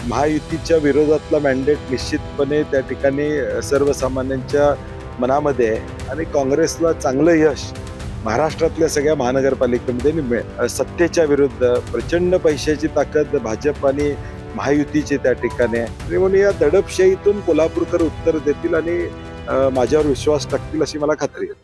महायुतीच्या विरोधातला मॅन्डेट निश्चितपणे त्या ठिकाणी सर्वसामान्यांच्या मनामध्ये आहे आणि काँग्रेसला चांगलं यश महाराष्ट्रातल्या सगळ्या महानगरपालिकेमध्ये मिळेल. सत्तेच्या विरुद्ध प्रचंड पैशाची ताकद भाजप आणि महायुतीची त्या ठिकाणी आहे आणि म्हणून या दडपशाहीतून कोल्हापूरकर उत्तर देतील आणि माझ्यावर विश्वास टाकतील अशी मला खात्री आहे.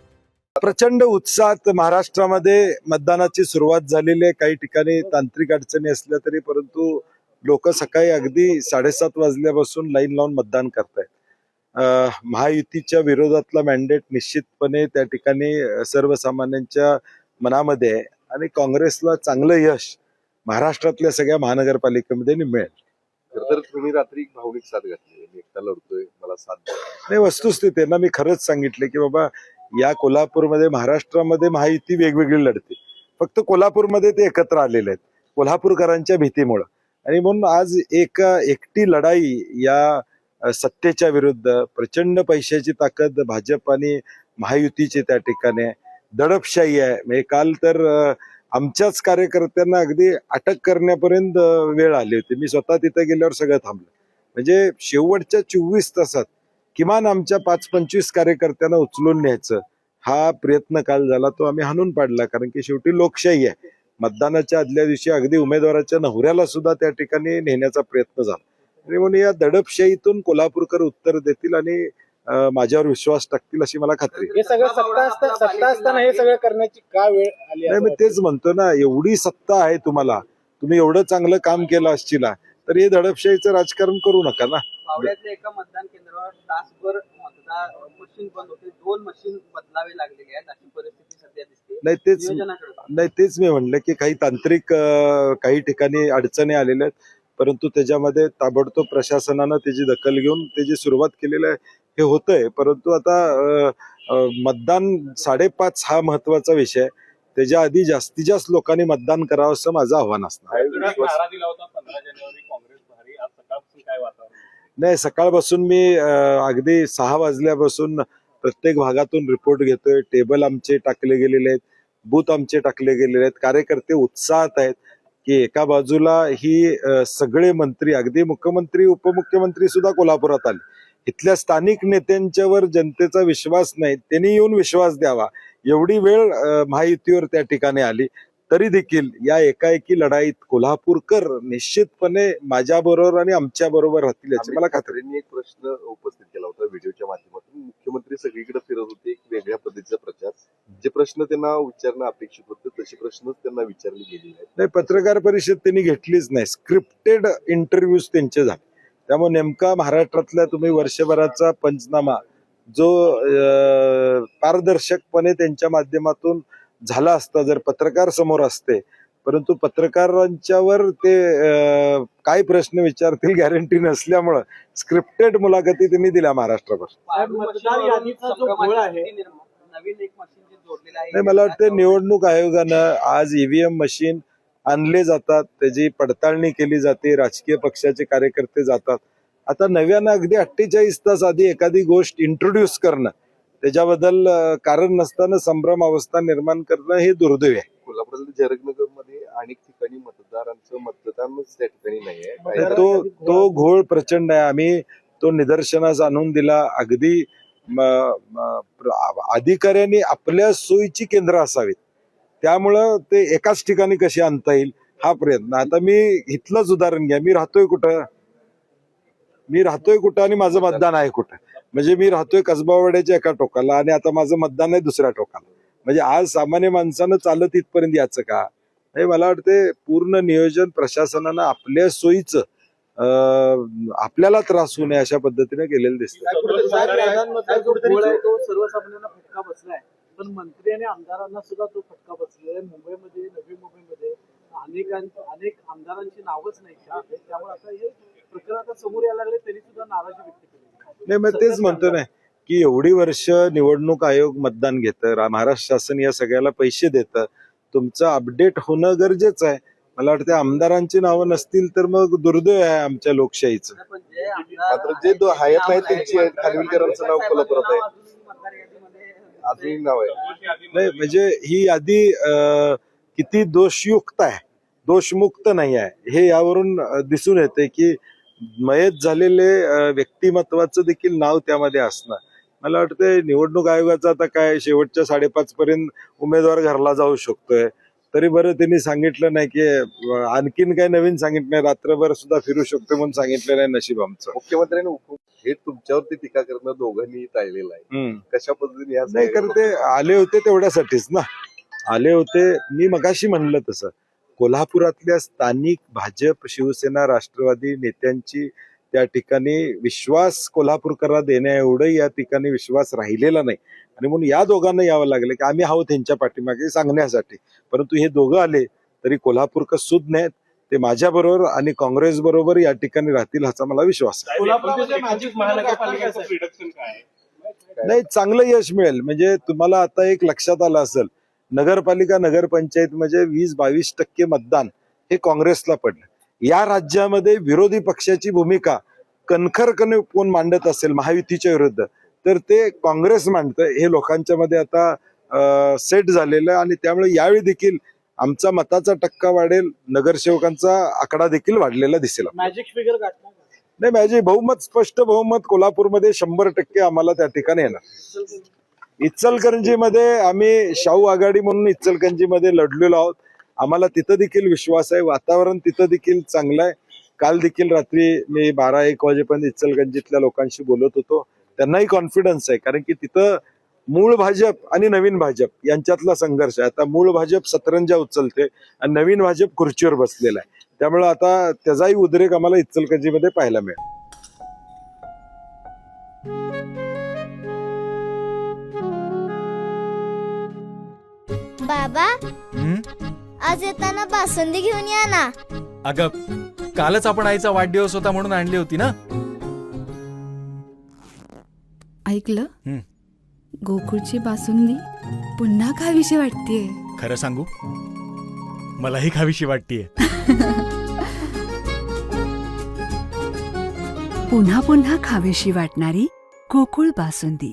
प्रचंड उत्साहात महाराष्ट्रामध्ये मतदानाची सुरुवात झालेली आहे. काही ठिकाणी तांत्रिक अडचणी असल्या तरी परंतु लोक सकाळी अगदी 7:30 वाजल्यापासून लाईन लावून मतदान करतायत. महायुतीच्या विरोधातला मॅन्डेट निश्चितपणे त्या ठिकाणी सर्वसामान्यांच्या मनामध्ये आहे आणि काँग्रेसला चांगलं यश महाराष्ट्रातल्या सगळ्या महानगरपालिकेमध्ये मिळेल. तर तुम्ही रात्री एक भावनिक साथ घातली, मी एकटा लढतोय, मला साथ द्या. नाही, वस्तुस्थितीनं मी खरंच सांगितले की बाबा या कोल्हापूरमध्ये महाराष्ट्रामध्ये महायुती वेगवेगळी लढते, फक्त कोल्हापूरमध्ये ते एकत्र आलेले आहेत कोल्हापूरकरांच्या भीतीमुळं. आणि म्हणून आज एकटी लढाई या सत्तेच्या विरुद्ध प्रचंड पैशाची ताकद भाजप आणि महायुतीची त्या ठिकाणी आहे. दडपशाही आहे. म्हणजे काल तर आमच्याच कार्यकर्त्यांना अगदी अटक करण्यापर्यंत वेळ आली होती. मी स्वतः तिथे गेल्यावर सगळं थांबलं. म्हणजे शेवटच्या 24 तासात किमान आमच्या 5-25 कार्यकर्त्यांना उचलून न्यायचं हा प्रयत्न काल झाला, तो आम्ही हाणून पाडला. कारण की शेवटी लोकशाही आहे. मतदानाच्या आदल्या दिवशी अगदी उमेदवाराच्या नवऱ्याला सुद्धा त्या ठिकाणी नेण्याचा प्रयत्न झाला. आणि म्हणून या दडपशाहीतून कोल्हापूरकर उत्तर देतील आणि माझ्यावर विश्वास टाकतील अशी मला खात्री आहे. हे सगळं सत्ता असताना हे सगळं करण्याची का वेळ आली? नाही, मी तेच म्हणतो ना, एवढी सत्ता आहे तुम्हाला, तुम्ही एवढं चांगलं काम केलं असशीला तर हे दडपशाहीचं राजकारण करू नका ना. पावड्याच्या एका मतदान केंद्रावर तासभर मतदान मशीन बंद होते, 2 मशीन बदलावे लागलेले आहेत, अशी परिस्थिती सध्या दिसते. नाही तेच मी म्हणलं की काही तांत्रिक काही ठिकाणी अडचणी आलेल्या आहेत, परंतु त्याच्यामध्ये ताबडतोब प्रशासनानं त्याची दखल घेऊन त्याची सुरुवात केलेली आहे. हे होतंय, परंतु आता मतदान 5:30 हा महत्वाचा विषय आहे. त्याच्या आधी जास्तीत जास्त लोकांनी मतदान करावं असं माझं आव्हान असणार. नाही, सकाळपासून मी अगदी 6 वाजल्यापासून प्रत्येक भागातून रिपोर्ट घेतोय. टेबल आमचे टाकले गेलेले आहेत, बूथ आमचे टाकले गेलेले आहेत. कार्यकर्ते उत्साहात आहेत की एका बाजूला ही सगळे मंत्री, अगदी मुख्यमंत्री उपमुख्यमंत्री सुद्धा कोल्हापुरात आले. इथल्या स्थानिक नेत्यांच्यावर जनतेचा विश्वास नाही, त्यांनी येऊन विश्वास द्यावा. एवढी वेळ महायुतीवर त्या ठिकाणी आली तरी देखील या एकाएकी लढाईत कोल्हापूरकर निश्चितपणे माझ्या बरोबर आणि आमच्या बरोबर राहतील याची मला खात्री. एक प्रश्न उपस्थित केला होता व्हिडिओच्या माध्यमातून. मुख्यमंत्री सगळीकडे फिरत होते, एक वेगळ्या पद्धतीचा प्रचार. जे प्रश्न त्यांना विचारणं अपेक्षित होतं तसे प्रश्नच त्यांना विचारले गेले आहेत. नाही, पत्रकार परिषद त्यांनी घेतलीच नाही, स्क्रिप्टेड इंटरव्ह्यूज त्यांचे झाले. त्यामुळे नेमका महाराष्ट्रातल्या तुम्ही वर्षभराचा पंचनामा जो पारदर्शकपणे त्यांच्या माध्यमातून झाला असता जर पत्रकार समोर असते, परंतु पत्रकारांच्यावर ते काय प्रश्न विचारतील गॅरंटी नसल्यामुळं स्क्रिप्टेड मुलाखती त्यांनी दिल्या महाराष्ट्रभर. नवीन एक मशीन जे जोडलेलं आहे, नाही, मला वाटतं निवडणूक आयोगानं आज ईव्हीएम मशीन आणले जातात, त्याची पडताळणी केली जाते, राजकीय पक्षाचे कार्यकर्ते जातात. आता नव्यानं अगदी 48 तास आधी एखादी गोष्ट इंट्रोड्यूस करणं, त्याच्याबद्दल कारण नसताना संभ्रम अवस्था निर्माण करणं हे दुर्दैव आहे. कोल्हापुरातील जरगनगरमध्ये अनेक ठिकाणी मतदारांचं मतदानच त्या ठिकाणी नाहीये. तो घोळ प्रचंड आहे. आम्ही तो निदर्शनास आणून दिला. अगदी अधिकाऱ्यांनी आपल्या सोयीची केंद्र असावीत, त्यामुळं ते एकाच ठिकाणी कशी आणता येईल हा प्रयत्न. आता मी इथलंच उदाहरण घ्या, मी राहतोय कुठं आणि माझं मतदान आहे कुठं. म्हणजे मी राहतोय कसबावाड्याच्या एका टोकाला आणि आता माझं मतदान आहे दुसऱ्या टोकाला. म्हणजे आज सामान्य माणसानं चालत इथपर्यंत याचं का? हे मला वाटते पूर्ण नियोजन प्रशासनानं आपल्या सोयीचं आपल्याला त्रास होऊ नये अशा पद्धतीने केलेलं दिसतं. सर्वसामान्यांना फटका बसलाय, पण मंत्री आणि आमदारांना सुद्धा तो फटका बसलाय. मुंबईमध्ये, नवी मुंबईमध्ये अनेक आमदारांची नावच नाही, त्यामुळे आता हे प्रकरण आता समोर यायला लागले तरी सुद्धा नाराजी व्यक्त केली. नाही, मग तेच म्हणतो ना की एवढी वर्ष निवडणूक आयोग मतदान घेतं, महाराष्ट्र शासन या सगळ्याला पैसे देतं, तुमचं अपडेट होणं गरजेचं आहे. मला वाटतं आमदारांची नावं नसतील तर मग दुर्दैव आहे आमच्या लोकशाहीचं. मात्र जे हयात नाही त्यांची आहेत. खानविलकरांचं नाव कोल्हापुरात आहे, अजूनही नाव आहे. नाही, म्हणजे ही यादी किती दोषयुक्त आहे, दोषमुक्त नाही आहे हे यावरून दिसून येते की मयत झालेले व्यक्तिमत्वाचं देखील नाव त्यामध्ये असणार. मला वाटतं निवडणूक आयोगाचं आता काय शेवटच्या 5:30 पर्यंत उमेदवार घरला जाऊ शकतोय, तरी बरं त्यांनी सांगितलं नाही की आणखीन काय नवीन सांगितलं नाही, रात्रभर सुद्धा फिरू शकतो म्हणून सांगितलं नाही. नशीब आमचं. मुख्यमंत्र्यांनी हे तुमच्यावरती टीका करणं दोघांनी टाळलेलं आहे. कशा पद्धतीने या नाही कारण ते आले होते तेवढ्यासाठीच ना, आले होते. मी मगाशी म्हणलं तसं कोल्हापुरातल्या स्थानिक भाजप, शिवसेना, राष्ट्रवादी नेत्यांची त्या ठिकाणी विश्वास कोल्हापूरकरांना देण्या एवढं या ठिकाणी विश्वास राहिलेला नाही, आणि म्हणून या दोघांना यावं लागलं की आम्ही आहोत त्यांच्या पाठीमागे सांगण्यासाठी. परंतु हे दोघं आले तरी कोल्हापूरकर सुद्ध नाहीत, ते माझ्या बरोबर आणि काँग्रेस बरोबर या ठिकाणी राहतील ह्याचा मला विश्वास आहे. कोल्हापुरामध्ये मॅजिक महानगरपालिकेचं रिडक्शन काय? नाही, चांगलं यश मिळेल. म्हणजे तुम्हाला आता एक लक्षात आलं असेल, नगरपालिका नगरपंचायत म्हणजे 20-22% मतदान हे काँग्रेसला पडलं. या राज्यामध्ये विरोधी पक्षाची भूमिका कणखरपणे कोण मांडत असेल महायुतीच्या विरुद्ध, तर ते काँग्रेस मांडतं. हे लोकांच्या मध्ये आता सेट झालेलं आहे, आणि त्यामुळे यावेळी देखील आमचा मताचा टक्का वाढेल, नगरसेवकांचा आकडा देखील वाढलेला दिसेल. मॅजिक फिगर गाठणार नाही, माझे बहुमत, स्पष्ट बहुमत कोल्हापूरमध्ये 100% आम्हाला त्या ठिकाणी येणार. इचलकरंजीमध्ये आम्ही शाहू आघाडी म्हणून इचलकरंजीमध्ये लढलेलो आहोत. आम्हाला तिथं देखील विश्वास आहे. वातावरण तिथं देखील चांगलं आहे. काल देखील रात्री मी 12-1 वाजेपर्यंत इचलकरंजीतल्या लोकांशी बोलत होतो. त्यांनाही कॉन्फिडन्स आहे, कारण की तिथं मूळ भाजप आणि नवीन भाजप यांच्यातला संघर्ष आहे. आता मूळ भाजप सतरंजा उचलते आणि नवीन भाजप खुर्चीवर बसलेला आहे. त्यामुळे आता त्याचाही उद्रेक आम्हाला इचलकरंजीमध्ये पाहायला मिळेल. बाबा, आज येताना बासुंदी घेऊन या ना. अगं, कालच आपण आईचा वाढदिवस होता म्हणून आणली होती ना. ऐकलं, गोकुळची बासुंदी पुन्हा खावीशी वाटतेय. खरं सांगू, मलाही खावीशी वाटतेय. पुन्हा पुन्हा खावीशी वाटणारी गोकुळ बासुंदी.